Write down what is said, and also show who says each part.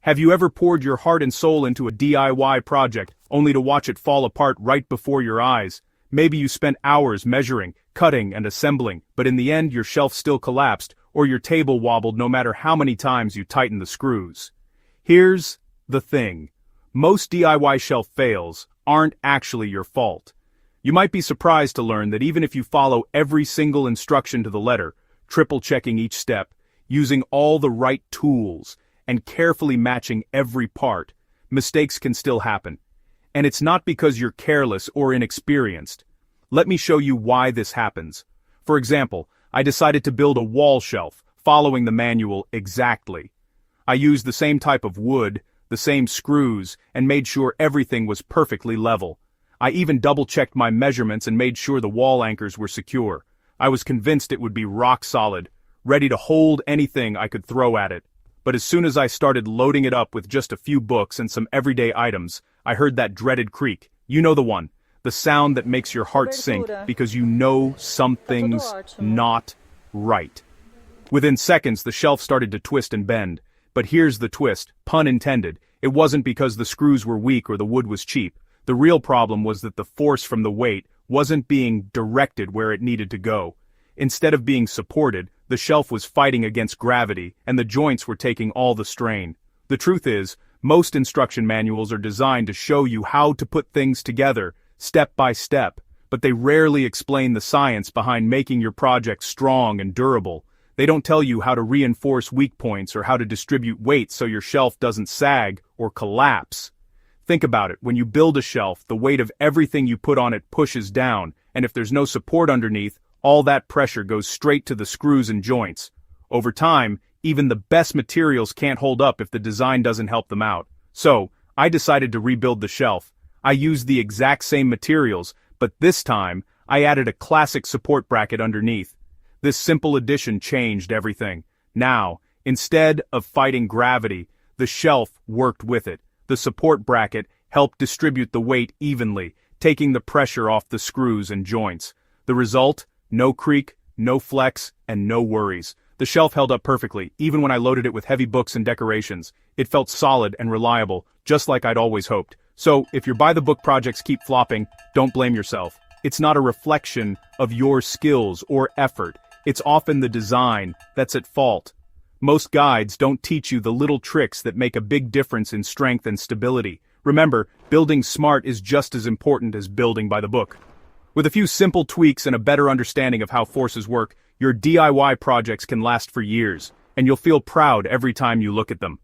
Speaker 1: Have you ever poured your heart and soul into a DIY project, only to watch it fall apart right before your eyes? Maybe you spent hours measuring, cutting, and assembling, but in the end your shelf still collapsed, or your table wobbled no matter how many times you tightened the screws. Here's the thing. Most DIY shelf fails aren't actually your fault. You might be surprised to learn that even if you follow every single instruction to the letter, triple-checking each step, using all the right tools, and carefully matching every part, mistakes can still happen. And it's not because you're careless or inexperienced. Let me show you why this happens. For example, I decided to build a wall shelf, following the manual exactly. I used the same type of wood, the same screws, and made sure everything was perfectly level. I even double-checked my measurements and made sure the wall anchors were secure. I was convinced it would be rock solid, ready to hold anything I could throw at it. But as soon as I started loading it up with just a few books and some everyday items, I heard that dreaded creak. You know the one. The sound that makes your heart sink because you know something's not right. Within seconds, the shelf started to twist and bend. But here's the twist, pun intended. It wasn't because the screws were weak or the wood was cheap. The real problem was that the force from the weight wasn't being directed where it needed to go. Instead of being supported, the shelf was fighting against gravity, and the joints were taking all the strain. The truth is, most instruction manuals are designed to show you how to put things together, step by step, but they rarely explain the science behind making your project strong and durable. They don't tell you how to reinforce weak points or how to distribute weight so your shelf doesn't sag or collapse. Think about it, when you build a shelf, the weight of everything you put on it pushes down, and if there's no support underneath, all that pressure goes straight to the screws and joints. Over time, even the best materials can't hold up if the design doesn't help them out. So, I decided to rebuild the shelf. I used the exact same materials, but this time, I added a classic support bracket underneath. This simple addition changed everything. Now, instead of fighting gravity, the shelf worked with it. The support bracket helped distribute the weight evenly, taking the pressure off the screws and joints. The result? No creak, no flex, and no worries. The shelf held up perfectly, even when I loaded it with heavy books and decorations. It felt solid and reliable, just like I'd always hoped. So, if your by-the-book projects keep flopping, don't blame yourself. It's not a reflection of your skills or effort. It's often the design that's at fault. Most guides don't teach you the little tricks that make a big difference in strength and stability. Remember, building smart is just as important as building by the book. With a few simple tweaks and a better understanding of how forces work, your DIY projects can last for years, and you'll feel proud every time you look at them.